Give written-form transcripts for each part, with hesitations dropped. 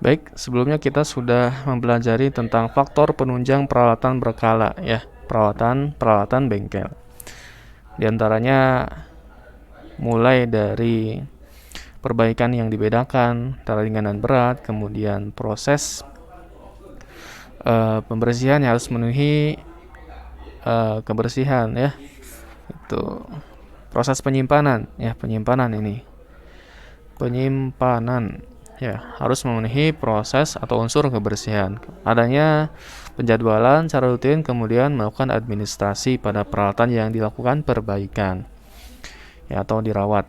Baik, sebelumnya kita sudah mempelajari tentang faktor penunjang peralatan berkala ya, peralatan bengkel. Di antaranya mulai dari perbaikan yang dibedakan antara ringan dan berat, kemudian proses pembersihan yang harus memenuhi kebersihan ya. Itu proses penyimpanan ya, penyimpanan ya, harus memenuhi proses atau unsur kebersihan. Adanya penjadwalan secara rutin, kemudian melakukan administrasi pada peralatan yang dilakukan perbaikan ya, atau dirawat,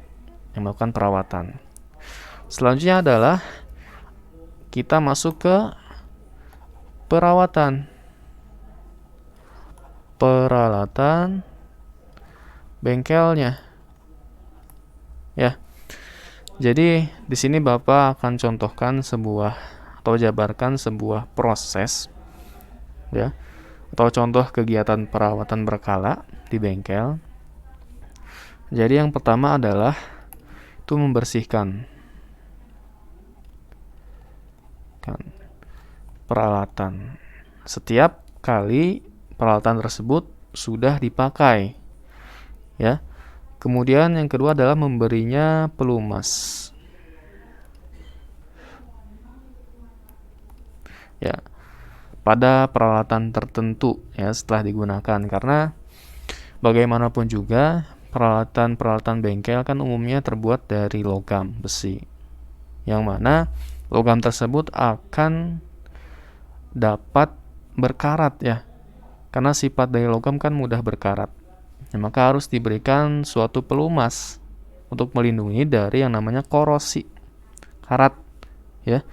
yang melakukan perawatan. Selanjutnya adalah kita masuk ke perawatan peralatan bengkelnya ya. Jadi di sini Bapak akan contohkan sebuah atau jabarkan sebuah proses ya, atau contoh kegiatan perawatan berkala di bengkel. Jadi yang pertama adalah itu membersihkan peralatan. Setiap kali peralatan tersebut sudah dipakai ya. Kemudian yang kedua adalah memberinya pelumas. Ya, pada peralatan tertentu ya setelah digunakan, karena bagaimanapun juga peralatan bengkel kan umumnya terbuat dari logam besi, yang mana logam tersebut akan dapat berkarat ya, karena sifat dari logam kan mudah berkarat. Maka harus diberikan suatu pelumas untuk melindungi dari yang namanya korosi, karat ya,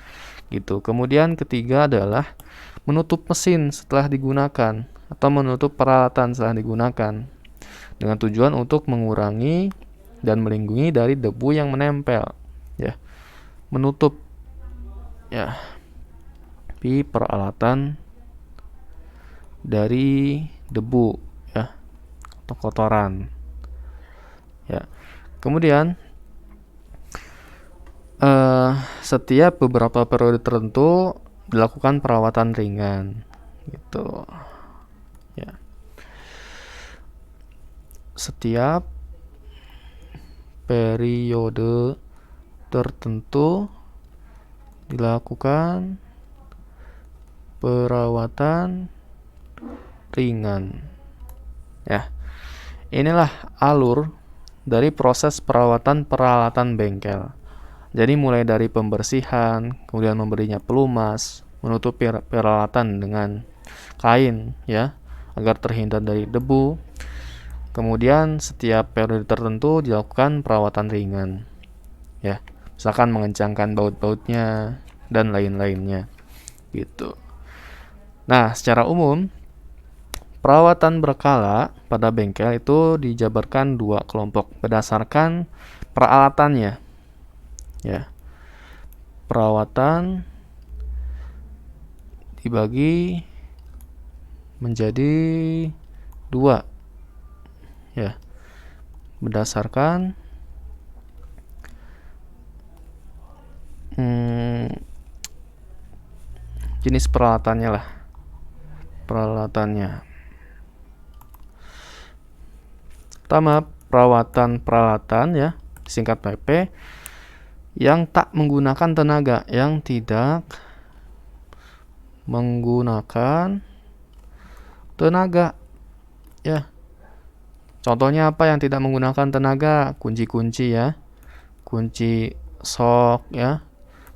gitu. Kemudian ketiga adalah menutup mesin setelah digunakan atau menutup peralatan setelah digunakan dengan tujuan untuk mengurangi dan melindungi dari debu yang menempel ya. Menutup ya di peralatan dari debu ya, atau kotoran ya. Kemudian setiap beberapa periode tertentu dilakukan perawatan ringan gitu ya. Setiap periode tertentu dilakukan perawatan ringan ya. Inilah alur dari proses perawatan peralatan bengkel. Jadi mulai dari pembersihan, kemudian memberinya pelumas, menutup peralatan dengan kain ya, agar terhindar dari debu. Kemudian setiap periode tertentu dilakukan perawatan ringan ya, misalkan mengencangkan baut-bautnya dan lain-lainnya gitu. Nah, secara umum perawatan berkala pada bengkel itu dijabarkan dua kelompok berdasarkan peralatannya ya. Perawatan dibagi menjadi dua ya, berdasarkan jenis peralatannya lah. Pertama, perawatan peralatan ya, singkat PP, yang tak menggunakan tenaga, yang tidak menggunakan tenaga ya. Contohnya apa yang tidak menggunakan tenaga? Kunci-kunci ya, kunci sok ya,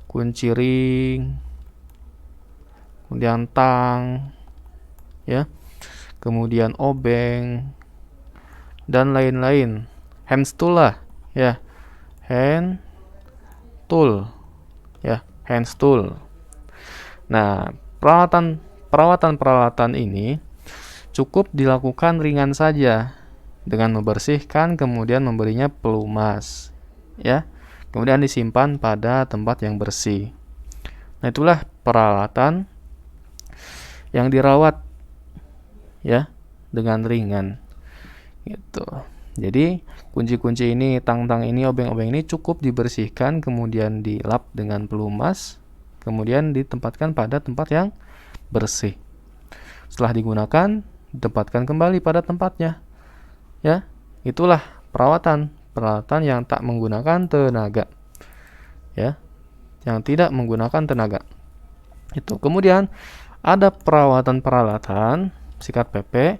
kunci ring, kemudian tang ya, kemudian obeng dan lain-lain. Hand tool lah ya, hand tool ya, hand tool. Nah, perawatan ini cukup dilakukan ringan saja dengan membersihkan, kemudian memberinya pelumas ya, kemudian disimpan pada tempat yang bersih. Nah, itulah peralatan yang dirawat ya dengan ringan gitu. Jadi kunci-kunci ini, tang-tang ini, obeng-obeng ini cukup dibersihkan, kemudian dilap dengan pelumas, kemudian ditempatkan pada tempat yang bersih. Setelah digunakan, ditempatkan kembali pada tempatnya. Ya, itulah peralatan yang tak menggunakan tenaga. Ya, yang tidak menggunakan tenaga. Itu. Kemudian ada peralatan-peralatan sikat PP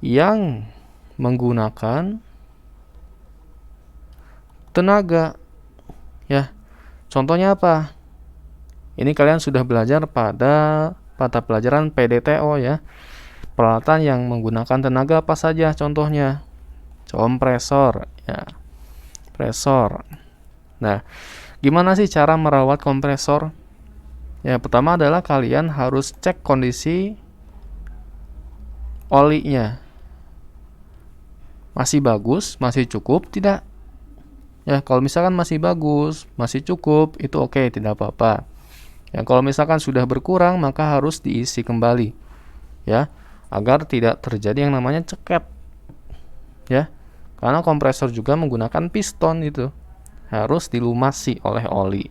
yang menggunakan tenaga. Ya. Contohnya apa? Ini kalian sudah belajar pada mata pelajaran PDTO ya. Peralatan yang menggunakan tenaga apa saja contohnya? Kompresor ya. Kompresor. Nah, gimana sih cara merawat kompresor? Ya, pertama adalah kalian harus cek kondisi olinya. Masih bagus, masih cukup, tidak? Ya, kalau misalkan masih bagus, masih cukup, itu oke, tidak apa-apa. Ya, kalau misalkan sudah berkurang, maka harus diisi kembali. Ya, agar tidak terjadi yang namanya ceket. Ya. Karena kompresor juga menggunakan piston itu. Harus dilumasi oleh oli.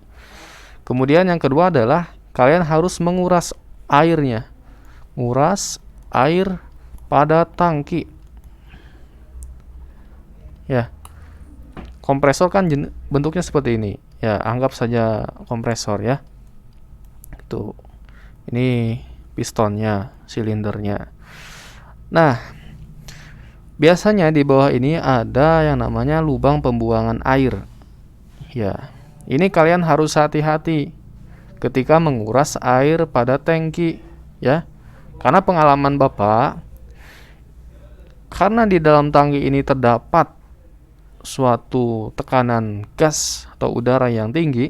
Kemudian yang kedua adalah kalian harus menguras airnya. Nguras air pada tangki. Ya. Kompresor kan bentuknya seperti ini. Ya, anggap saja kompresor ya. Tuh. Ini pistonnya, silindernya. Nah, biasanya di bawah ini ada yang namanya lubang pembuangan air. Ya, ini kalian harus hati-hati ketika menguras air pada tangki, ya. Karena pengalaman Bapak, karena di dalam tangki ini terdapat suatu tekanan gas atau udara yang tinggi,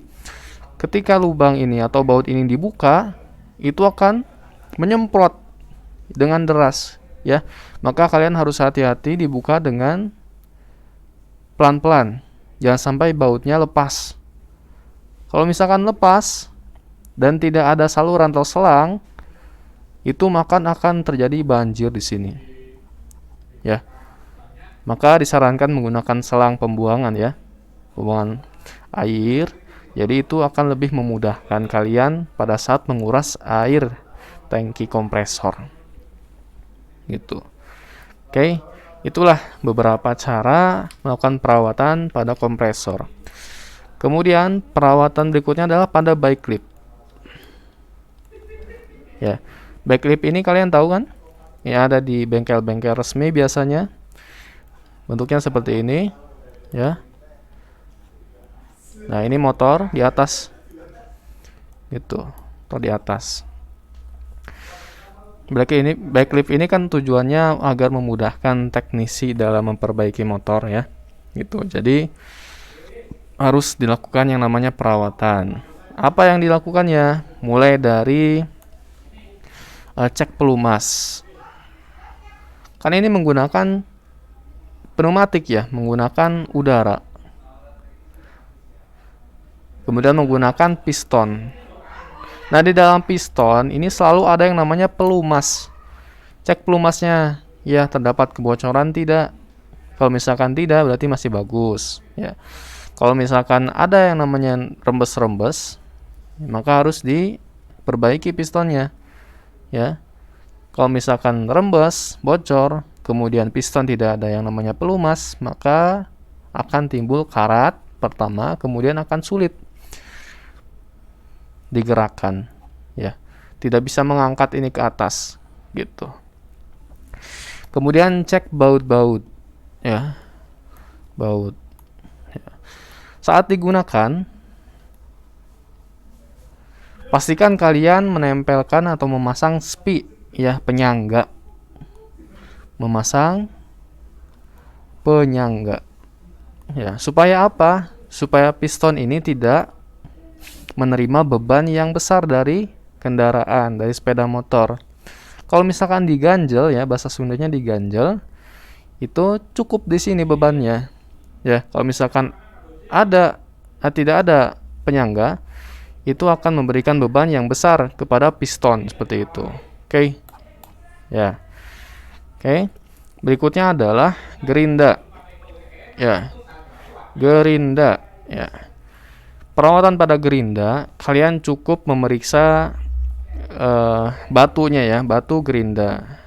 ketika lubang ini atau baut ini dibuka, itu akan menyemprot dengan deras, ya. Maka kalian harus hati-hati dibuka dengan pelan-pelan. Jangan sampai bautnya lepas. Kalau misalkan lepas dan tidak ada saluran atau selang, itu akan terjadi banjir di sini. Ya. Maka disarankan menggunakan selang pembuangan ya. Pembuangan air. Jadi itu akan lebih memudahkan kalian pada saat menguras air tangki kompresor. Gitu. Oke, itulah beberapa cara melakukan perawatan pada kompresor. Kemudian perawatan berikutnya adalah pada bike clip. Ya, bike clip ini kalian tahu kan? Ini ada di bengkel-bengkel resmi biasanya. Bentuknya seperti ini, ya. Nah, ini motor di atas. Gitu, motor di atas. Bike clip ini kan tujuannya agar memudahkan teknisi dalam memperbaiki motor ya. Gitu. Jadi harus dilakukan yang namanya perawatan. Apa yang dilakukannya? Mulai dari cek pelumas. Kan ini menggunakan pneumatik ya, menggunakan udara. Kemudian menggunakan piston. Nah, di dalam piston ini selalu ada yang namanya pelumas. Cek pelumasnya, ya terdapat kebocoran tidak? Kalau misalkan tidak, berarti masih bagus. Ya. Kalau misalkan ada yang namanya rembes-rembes, maka harus diperbaiki pistonnya. Ya. Kalau misalkan rembes, bocor, kemudian piston tidak ada yang namanya pelumas, maka akan timbul karat pertama, kemudian akan sulit digerakkan, ya. Tidak bisa mengangkat ini ke atas, gitu. Kemudian cek baut-baut, ya. Baut. Ya. Saat digunakan, pastikan kalian menempelkan atau memasang spi, ya, penyangga. Memasang penyangga. Ya, supaya apa? Supaya piston ini tidak menerima beban yang besar dari kendaraan, dari sepeda motor. Kalau misalkan diganjel ya, bahasa Sundanya diganjel, itu cukup di sini bebannya. Ya, kalau misalkan tidak ada penyangga, itu akan memberikan beban yang besar kepada piston seperti itu. Oke. Ya. Oke. Berikutnya adalah gerinda. Ya. Gerinda, ya. perawatan pada gerinda, kalian cukup memeriksa batunya ya, batu gerinda.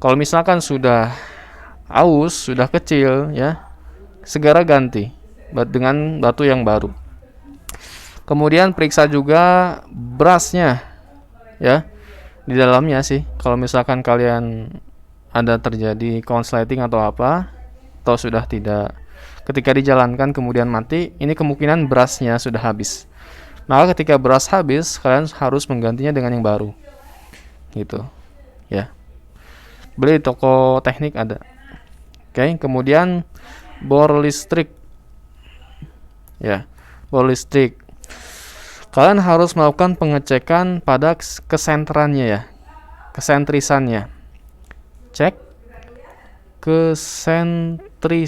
Kalau misalkan sudah aus, sudah kecil ya, segera ganti dengan batu yang baru. Kemudian periksa juga brasnya ya, di dalamnya sih. Kalau misalkan kalian ada terjadi konsleting atau apa, atau sudah tidak, ketika dijalankan kemudian mati, ini kemungkinan brasnya sudah habis. Maka ketika beras habis, kalian harus menggantinya dengan yang baru gitu ya. Beli di toko teknik ada. Oke, kemudian bor listrik ya, bor listrik. Kalian harus melakukan pengecekan pada kesenterannya ya, kesentrisannya. Cek kesentrisan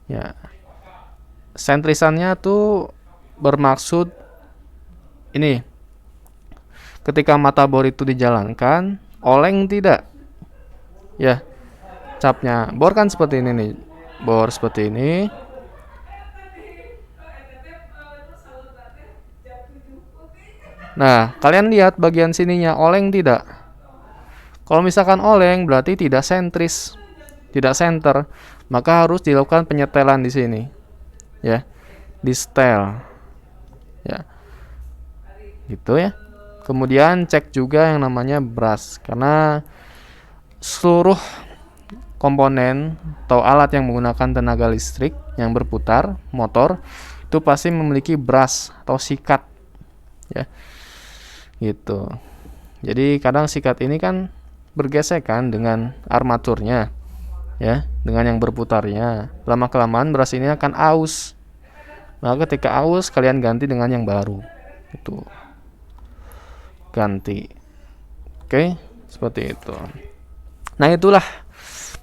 ya. Sentrisannya tuh bermaksud ini, ketika mata bor itu dijalankan, oleng tidak ya capnya. Bor kan seperti ini nih, bor seperti ini. Nah, kalian lihat bagian sininya oleng tidak? Kalau misalkan oleng berarti tidak sentris, tidak center, maka harus dilakukan penyetelan di sini ya, di setel ya, gitu ya. Kemudian cek juga yang namanya brush, karena seluruh komponen atau alat yang menggunakan tenaga listrik yang berputar, motor, itu pasti memiliki brush atau sikat ya, gitu. Jadi kadang sikat ini kan bergesekan dengan armaturnya ya, dengan yang berputarnya. Lama kelamaan brush ini akan aus. Maka ketika aus, kalian ganti dengan yang baru. Itu ganti. Oke, seperti itu. Nah, itulah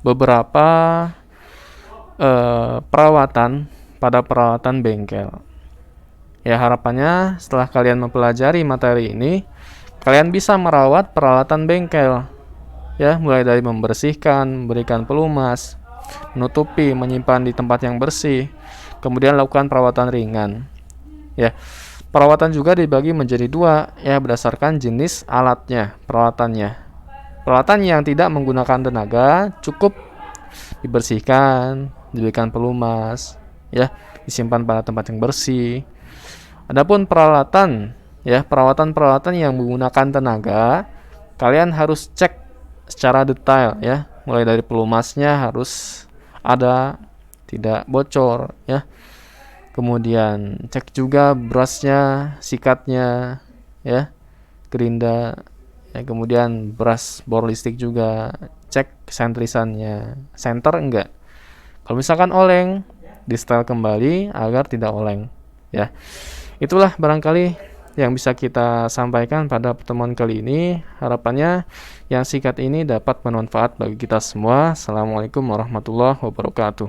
beberapa perawatan pada peralatan bengkel. Ya, harapannya setelah kalian mempelajari materi ini, kalian bisa merawat peralatan bengkel. Ya, mulai dari membersihkan, memberikan pelumas, menutupi, menyimpan di tempat yang bersih, kemudian lakukan perawatan ringan. Ya, perawatan juga dibagi menjadi dua ya, berdasarkan jenis alatnya, peralatannya. Peralatan yang tidak menggunakan tenaga cukup dibersihkan, diberikan pelumas, ya, disimpan pada tempat yang bersih. Adapun peralatan ya, perawatan-perawatan yang menggunakan tenaga, kalian harus cek secara detail ya, mulai dari pelumasnya harus ada, tidak bocor ya. Kemudian cek juga brushnya, sikatnya ya, gerinda ya. Kemudian brush bor listrik juga cek sentrisannya, center enggak. Kalau misalkan oleng, di setel kembali agar tidak oleng ya. Itulah barangkali yang bisa kita sampaikan pada pertemuan kali ini. Harapannya yang singkat ini dapat bermanfaat bagi kita semua. Assalamualaikum warahmatullahi wabarakatuh.